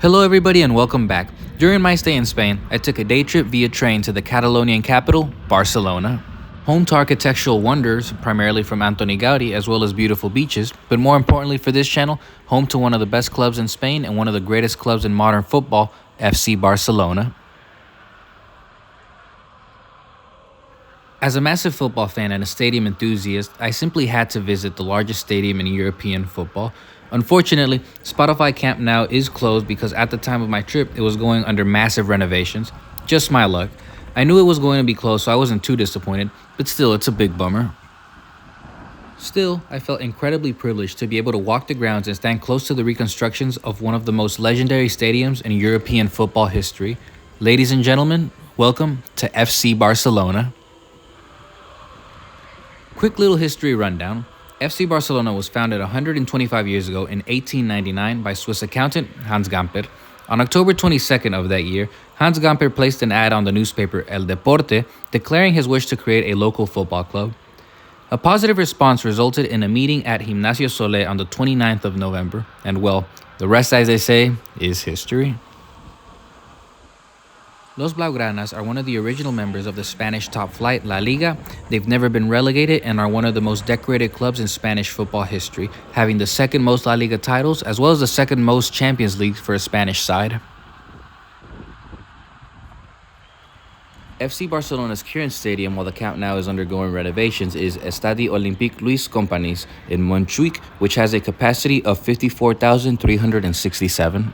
Hello, everybody, and welcome back. During my stay in Spain, I took a day trip via train to the Catalonian capital, Barcelona. Home to architectural wonders, primarily from Antoni Gaudi, as well as beautiful beaches, but more importantly for this channel, home to one of the best clubs in Spain and one of the greatest clubs in modern football, FC Barcelona. As a massive football fan and a stadium enthusiast, I simply had to visit the largest stadium in European football. Unfortunately, Spotify Camp Nou is closed because at the time of my trip, it was going under massive renovations. Just my luck. I knew it was going to be closed, so I wasn't too disappointed, but still, it's a big bummer. Still, I felt incredibly privileged to be able to walk the grounds and stand close to the reconstructions of one of the most legendary stadiums in European football history. Ladies and gentlemen, welcome to FC Barcelona. Quick little history rundown. FC Barcelona was founded 125 years ago in 1899 by Swiss accountant Hans Gamper. On October 22nd of that year, Hans Gamper placed an ad on the newspaper El Deporte declaring his wish to create a local football club. A positive response resulted in a meeting at Gimnasio Solé on the 29th of November, and well, the rest, as they say, is history. Los Blaugranas are one of the original members of the Spanish top flight La Liga. They've never been relegated and are one of the most decorated clubs in Spanish football history, having the second most La Liga titles as well as the second most Champions League for a Spanish side. FC Barcelona's current stadium, while the Camp Nou is undergoing renovations, is Estadi Olympique Luis Companys in Montjuic, which has a capacity of 54,367.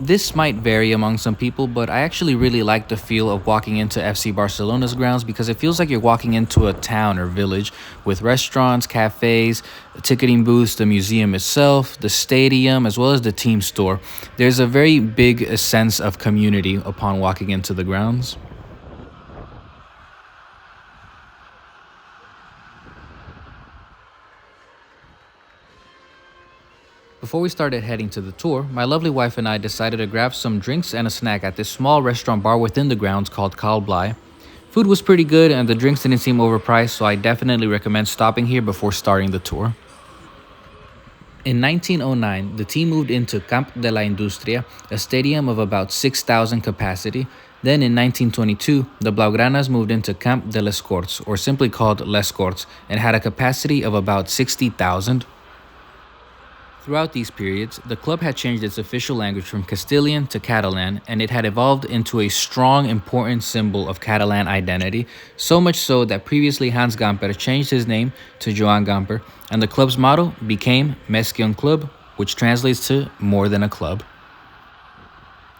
This might vary among some people, but I actually really like the feel of walking into FC Barcelona's grounds because it feels like you're walking into a town or village with restaurants, cafes, ticketing booths, the museum itself, the stadium, as well as the team store. There's a very big sense of community upon walking into the grounds. Before we started heading to the tour, my lovely wife and I decided to grab some drinks and a snack at this small restaurant bar within the grounds called Cal Blai. Food was pretty good and the drinks didn't seem overpriced, so I definitely recommend stopping here before starting the tour. In 1909, the team moved into Camp de la Industria, a stadium of about 6,000 capacity. Then in 1922, the Blaugranas moved into Camp de les Corts, or simply called Les Corts, and had a capacity of about 60,000. Throughout these periods, the club had changed its official language from Castilian to Catalan, and it had evolved into a strong, important symbol of Catalan identity, so much so that previously Hans Gamper changed his name to Johan Gamper, and the club's motto became Més que un club, which translates to more than a club.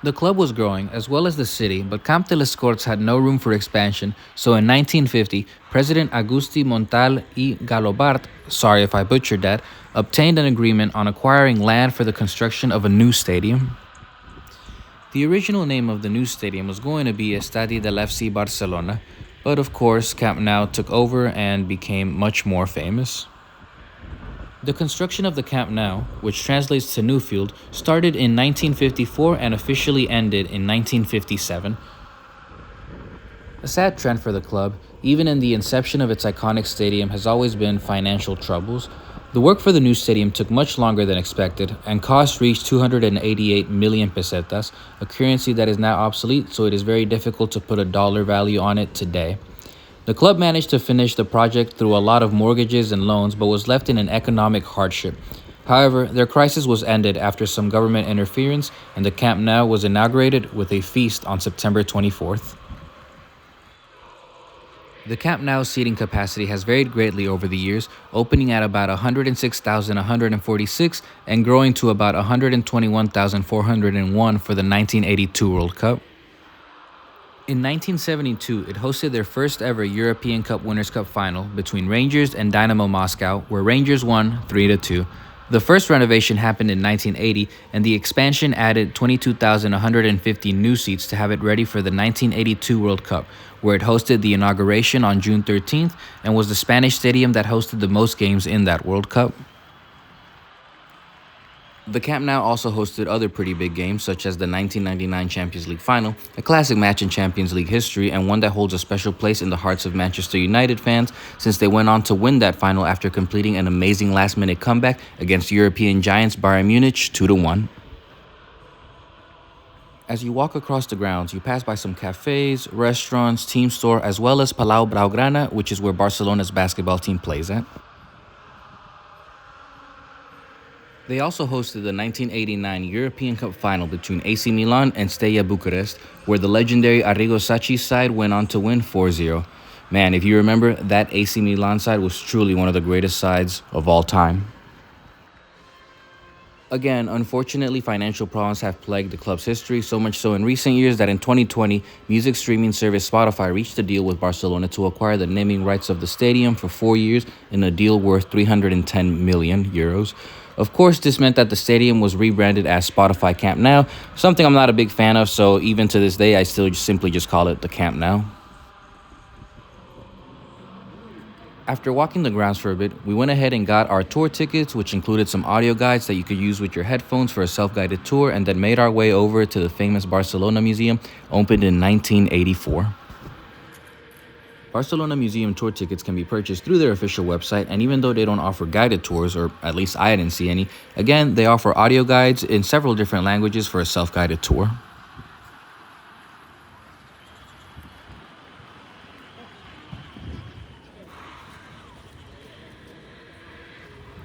The club was growing, as well as the city, but Camp de les Corts had no room for expansion, so in 1950, President Agustí Montal y Galobart, sorry if I butchered that, obtained an agreement on acquiring land for the construction of a new stadium. The original name of the new stadium was going to be Estadi del FC Barcelona, but of course Camp Nou took over and became much more famous. The construction of the Camp Nou, which translates to Newfield, started in 1954 and officially ended in 1957. A sad trend for the club, even in the inception of its iconic stadium, has always been financial troubles. The work for the new stadium took much longer than expected, and costs reached 288 million pesetas, a currency that is now obsolete, so it is very difficult to put a dollar value on it today. The club managed to finish the project through a lot of mortgages and loans, but was left in an economic hardship. However, their crisis was ended after some government interference, and the Camp Nou was inaugurated with a feast on September 24th. The Camp Nou seating capacity has varied greatly over the years, opening at about 106,146 and growing to about 121,401 for the 1982 World Cup. In 1972, it hosted their first ever European Cup Winners' Cup final between Rangers and Dynamo Moscow, where Rangers won 3-2. The first renovation happened in 1980, and the expansion added 22,150 new seats to have it ready for the 1982 World Cup, where it hosted the inauguration on June 13th and was the Spanish stadium that hosted the most games in that World Cup. The Camp Nou also hosted other pretty big games, such as the 1999 Champions League final, a classic match in Champions League history and one that holds a special place in the hearts of Manchester United fans since they went on to win that final after completing an amazing last-minute comeback against European giants Bayern Munich 2-1. As you walk across the grounds, you pass by some cafes, restaurants, team store, as well as Palau Blaugrana, which is where Barcelona's basketball team plays at. They also hosted the 1989 European Cup final between AC Milan and Steaua Bucharest, where the legendary Arrigo Sacchi's side went on to win 4-0. Man, if you remember, that AC Milan side was truly one of the greatest sides of all time. Again, unfortunately, financial problems have plagued the club's history, so much so in recent years that in 2020, music streaming service Spotify reached a deal with Barcelona to acquire the naming rights of the stadium for 4 years in a deal worth 310 million euros. Of course, this meant that the stadium was rebranded as Spotify Camp Nou, something I'm not a big fan of, so even to this day, I still simply just call it the Camp Nou. After walking the grounds for a bit, we went ahead and got our tour tickets, which included some audio guides that you could use with your headphones for a self-guided tour, and then made our way over to the famous Barcelona Museum, opened in 1984. Barcelona Museum tour tickets can be purchased through their official website, and even though they don't offer guided tours, or at least I didn't see any, again, they offer audio guides in several different languages for a self-guided tour.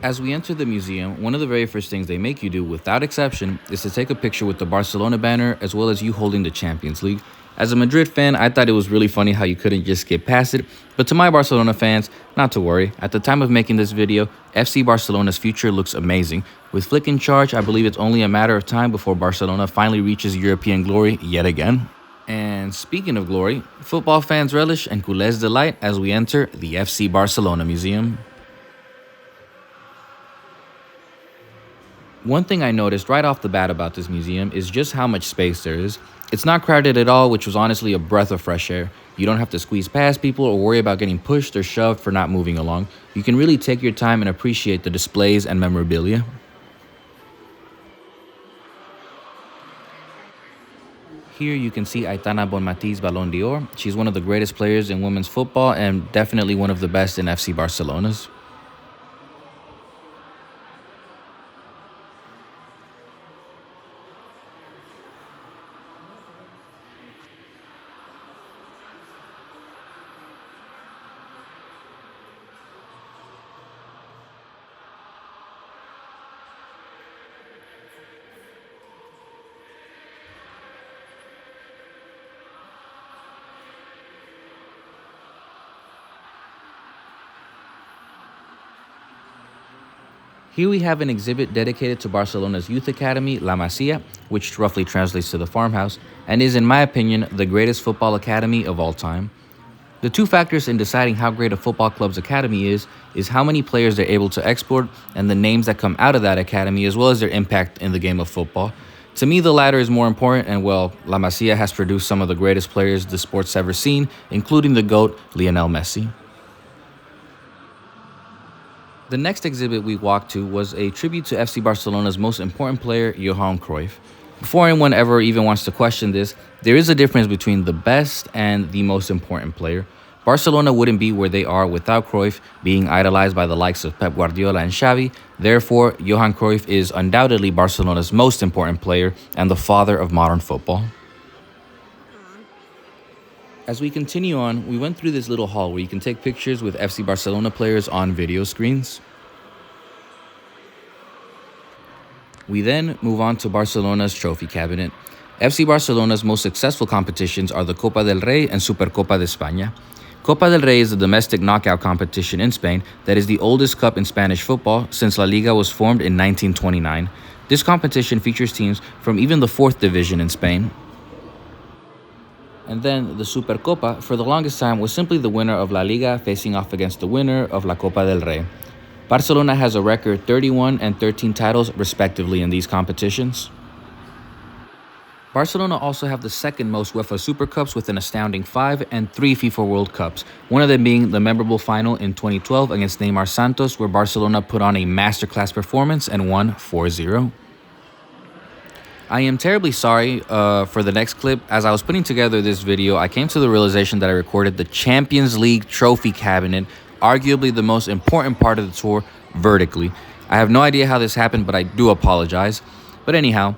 As we enter the museum, one of the very first things they make you do, without exception, is to take a picture with the Barcelona banner as well as you holding the Champions League. As a Madrid fan, I thought it was really funny how you couldn't just skip past it, but to my Barcelona fans, not to worry. At the time of making this video, FC Barcelona's future looks amazing. With Flick in charge, I believe it's only a matter of time before Barcelona finally reaches European glory yet again. And speaking of glory, football fans relish and culés delight as we enter the FC Barcelona Museum. One thing I noticed right off the bat about this museum is just how much space there is. It's not crowded at all, which was honestly a breath of fresh air. You don't have to squeeze past people or worry about getting pushed or shoved for not moving along. You can really take your time and appreciate the displays and memorabilia. Here you can see Aitana Bonmati's Ballon d'Or. She's one of the greatest players in women's football and definitely one of the best in FC Barcelona's. Here we have an exhibit dedicated to Barcelona's youth academy, La Masia, which roughly translates to the farmhouse, and is, in my opinion, the greatest football academy of all time. The two factors in deciding how great a football club's academy is how many players they're able to export and the names that come out of that academy, as well as their impact in the game of football. To me, the latter is more important, and well, La Masia has produced some of the greatest players the sport's ever seen, including the GOAT, Lionel Messi. The next exhibit we walked to was a tribute to FC Barcelona's most important player, Johan Cruyff. Before anyone ever even wants to question this, there is a difference between the best and the most important player. Barcelona wouldn't be where they are without Cruyff being idolized by the likes of Pep Guardiola and Xavi. Therefore, Johan Cruyff is undoubtedly Barcelona's most important player and the father of modern football. As we continue on, we went through this little hall where you can take pictures with FC Barcelona players on video screens. We then move on to Barcelona's trophy cabinet. FC Barcelona's most successful competitions are the Copa del Rey and Supercopa de España. Copa del Rey is the domestic knockout competition in Spain that is the oldest cup in Spanish football since La Liga was formed in 1929. This competition features teams from even the 4th division in Spain. And then the Supercopa, for the longest time, was simply the winner of La Liga facing off against the winner of La Copa del Rey. Barcelona has a record 31 and 13 titles, respectively, in these competitions. Barcelona also have the second most UEFA Super Cups with an astounding 5 and 3 FIFA World Cups, one of them being the memorable final in 2012 against Neymar Santos, where Barcelona put on a masterclass performance and won 4-0. I am terribly sorry for the next clip. As I was putting together this video, I came to the realization that I recorded the Champions League trophy cabinet, arguably the most important part of the tour, vertically. I have no idea how this happened, but I do apologize. But anyhow,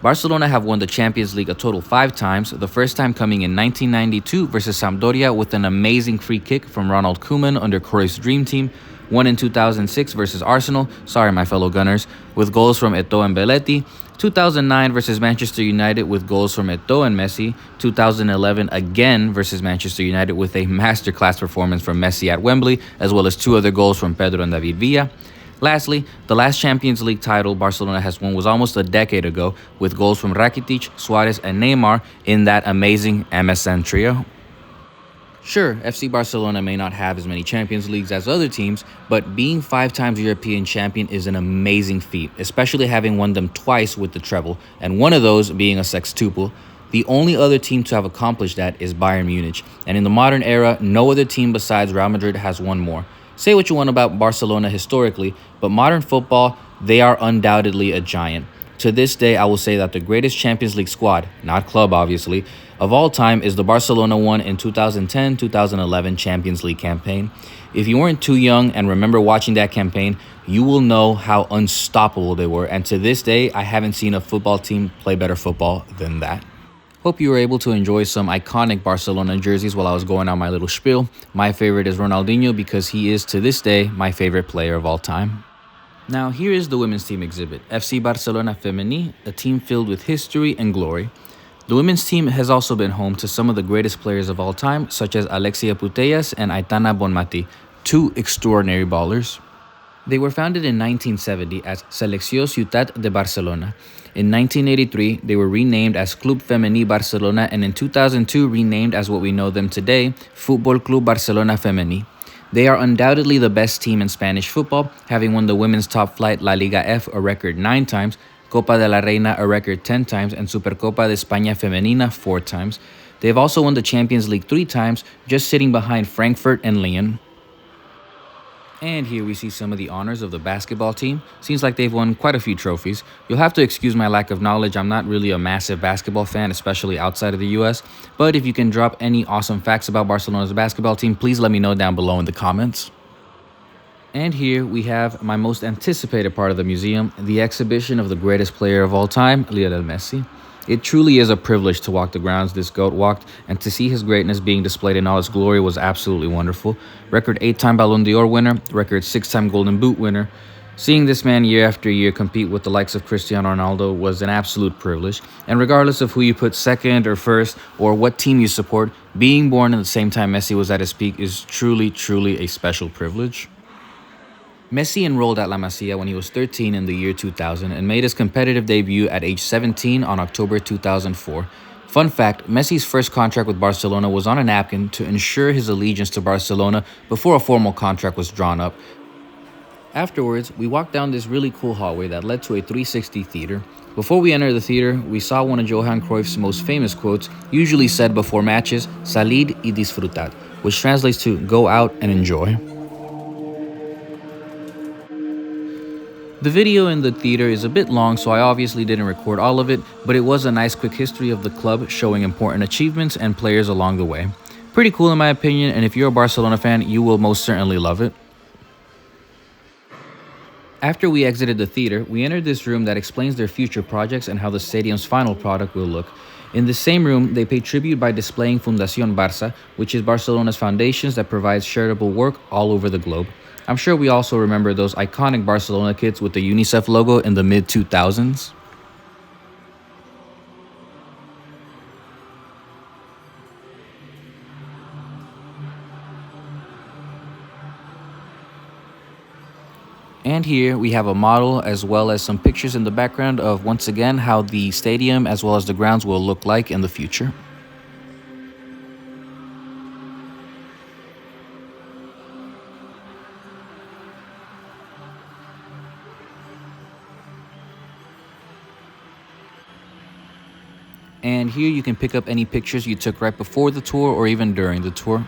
Barcelona have won the Champions League a total 5 times, the first time coming in 1992 versus Sampdoria with an amazing free kick from Ronald Koeman under Cruyff's dream team, one in 2006 versus Arsenal, sorry my fellow Gunners, with goals from Eto'o and Belletti, 2009 versus Manchester United with goals from Eto'o and Messi, 2011 again versus Manchester United with a masterclass performance from Messi at Wembley, as well as 2 other goals from Pedro and David Villa. Lastly, the last Champions League title Barcelona has won was almost a decade ago, with goals from Rakitic, Suarez, and Neymar in that amazing MSN trio. Sure, FC Barcelona may not have as many Champions Leagues as other teams, but being 5 times European champion is an amazing feat, especially having won them twice with the treble, and one of those being a sextuple. The only other team to have accomplished that is Bayern Munich, and in the modern era, no other team besides Real Madrid has won more. Say what you want about Barcelona historically, but modern football, they are undoubtedly a giant. To this day, I will say that the greatest Champions League squad, not club obviously, of all time is the Barcelona one in 2010-2011 Champions League campaign. If you weren't too young and remember watching that campaign, you will know how unstoppable they were, and to this day, I haven't seen a football team play better football than that. Hope you were able to enjoy some iconic Barcelona jerseys while I was going on my little spiel. My favorite is Ronaldinho because he is, to this day, my favorite player of all time. Now, here is the women's team exhibit, FC Barcelona Femení, a team filled with history and glory. The women's team has also been home to some of the greatest players of all time, such as Alexia Putellas and Aitana Bonmatí, 2 extraordinary ballers. They were founded in 1970 as Selecció Ciutat de Barcelona. In 1983, they were renamed as Club Femení Barcelona, and in 2002 renamed as what we know them today, Futbol Club Barcelona Femení. They are undoubtedly the best team in Spanish football, having won the women's top flight La Liga F a record 9 times, Copa de la Reina a record 10 times, and Supercopa de España Femenina 4 times. They have also won the Champions League 3 times, just sitting behind Frankfurt and Lyon. And here we see some of the honors of the basketball team. Seems like they've won quite a few trophies. You'll have to excuse my lack of knowledge. I'm not really a massive basketball fan, especially outside of the US. But if you can drop any awesome facts about Barcelona's basketball team, please let me know down below in the comments. And here we have my most anticipated part of the museum, the exhibition of the greatest player of all time, Lionel Messi. It truly is a privilege to walk the grounds this GOAT walked, and to see his greatness being displayed in all its glory was absolutely wonderful. Record 8-time Ballon d'Or winner, record 6-time Golden Boot winner. Seeing this man year after year compete with the likes of Cristiano Ronaldo was an absolute privilege, and regardless of who you put second or first or what team you support, being born at the same time Messi was at his peak is truly a special privilege. Messi enrolled at La Masia when he was 13 in the year 2000 and made his competitive debut at age 17 on October 2004. Fun fact, Messi's first contract with Barcelona was on a napkin to ensure his allegiance to Barcelona before a formal contract was drawn up. Afterwards, we walked down this really cool hallway that led to a 360 theater. Before we entered the theater, we saw one of Johan Cruyff's most famous quotes, usually said before matches, "Salid y disfrutad," which translates to "go out and enjoy." The video in the theater is a bit long, so I obviously didn't record all of it, but it was a nice quick history of the club showing important achievements and players along the way. Pretty cool in my opinion, and if you're a Barcelona fan, you will most certainly love it. After we exited the theater, we entered this room that explains their future projects and how the stadium's final product will look. In the same room, they pay tribute by displaying Fundación Barça, which is Barcelona's foundations that provides charitable work all over the globe. I'm sure we also remember those iconic Barcelona kits with the UNICEF logo in the mid-2000s. And here we have a model as well as some pictures in the background of, once again, how the stadium as well as the grounds will look like in the future. And here you can pick up any pictures you took right before the tour or even during the tour.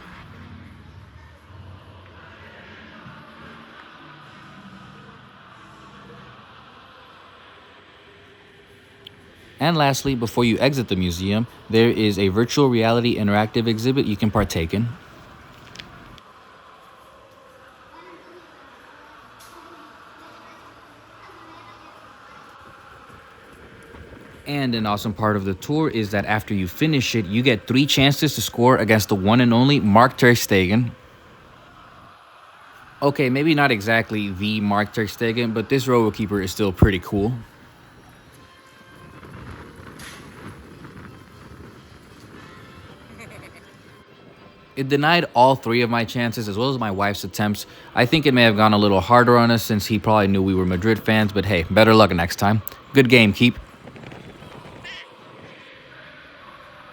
And lastly, before you exit the museum, there is a virtual reality interactive exhibit you can partake in. And an awesome part of the tour is that after you finish it, you get 3 chances to score against the one and only Mark ter Stegen. Okay, maybe not exactly the Mark ter Stegen, but this rover keeper is still pretty cool. It denied all 3 of my chances as well as my wife's attempts. I think it may have gone a little harder on us since he probably knew we were Madrid fans, but hey, better luck next time. Good game, keep.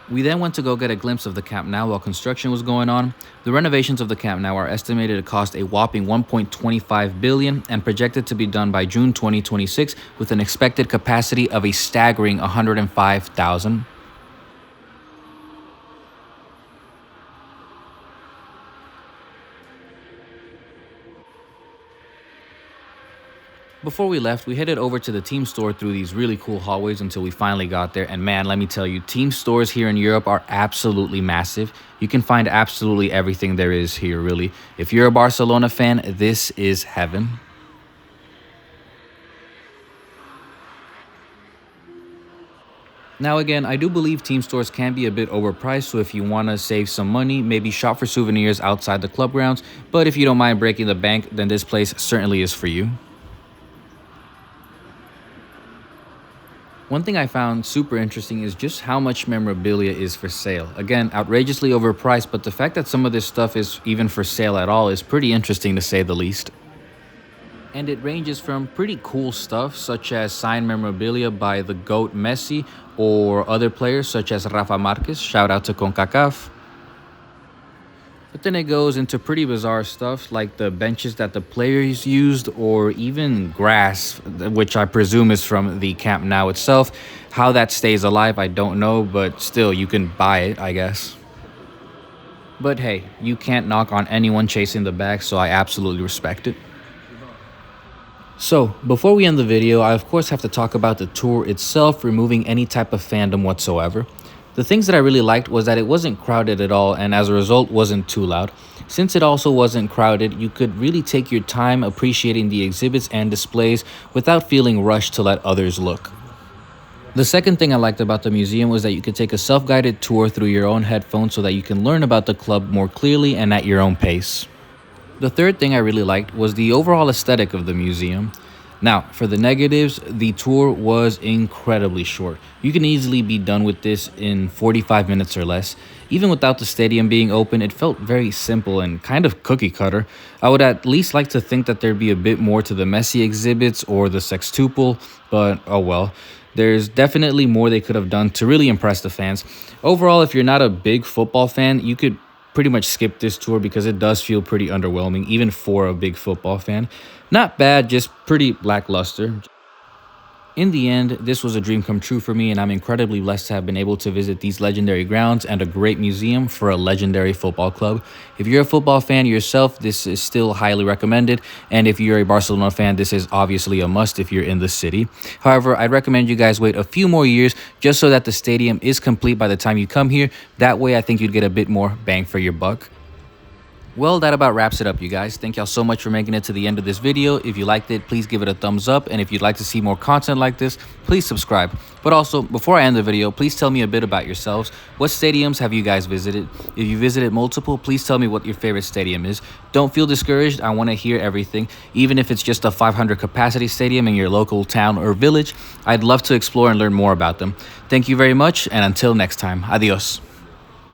We then went to go get a glimpse of the Camp Nou while construction was going on. The renovations of the Camp Nou are estimated to cost a whopping 1.25 billion and projected to be done by June 2026 with an expected capacity of a staggering 105,000. Before we left, we headed over to the team store through these really cool hallways until we finally got there. And man, let me tell you, team stores here in Europe are absolutely massive. You can find absolutely everything there is here, really. If you're a Barcelona fan, this is heaven. Now again, I do believe team stores can be a bit overpriced, so if you want to save some money, maybe shop for souvenirs outside the club grounds. But if you don't mind breaking the bank, then this place certainly is for you. One thing I found super interesting is just how much memorabilia is for sale. Again, outrageously overpriced, but the fact that some of this stuff is even for sale at all is pretty interesting to say the least. And it ranges from pretty cool stuff such as signed memorabilia by the GOAT Messi or other players such as Rafa Marquez, shout out to CONCACAF. But then it goes into pretty bizarre stuff like the benches that the players used or even grass, which I presume is from the Camp Nou itself. How that stays alive, I don't know, but still, you can buy it, I guess. But hey, you can't knock on anyone chasing the bag, so I absolutely respect it. So, before we end the video, I of course have to talk about the tour itself, removing any type of fandom whatsoever. The things that I really liked was that it wasn't crowded at all and as a result wasn't too loud. Since it also wasn't crowded, you could really take your time appreciating the exhibits and displays without feeling rushed to let others look. The second thing I liked about the museum was that you could take a self-guided tour through your own headphones so that you can learn about the club more clearly and at your own pace. The third thing I really liked was the overall aesthetic of the museum. Now, for the negatives, the tour was incredibly short. You can easily be done with this in 45 minutes or less. Even without the stadium being open, it felt very simple and kind of cookie cutter. I would at least like to think that there'd be a bit more to the Messi exhibits or the sextuple, but oh well. There's definitely more they could have done to really impress the fans. Overall, if you're not a big football fan, you could pretty much skip this tour because it does feel pretty underwhelming, even for a big football fan. Not bad, just pretty lackluster. In the end, this was a dream come true for me, and I'm incredibly blessed to have been able to visit these legendary grounds and a great museum for a legendary football club. If you're a football fan yourself, this is still highly recommended, and if you're a Barcelona fan, this is obviously a must if you're in the city. However, I'd recommend you guys wait a few more years just so that the stadium is complete by the time you come here. That way, I think you'd get a bit more bang for your buck. Well, that about wraps it up, you guys. Thank y'all so much for making it to the end of this video. If you liked it, please give it a thumbs up. And if you'd like to see more content like this, please subscribe. But also, before I end the video, please tell me a bit about yourselves. What stadiums have you guys visited? If you visited multiple, please tell me what your favorite stadium is. Don't feel discouraged. I want to hear everything. Even if it's just a 500 capacity stadium in your local town or village, I'd love to explore and learn more about them. Thank you very much, and until next time, adios.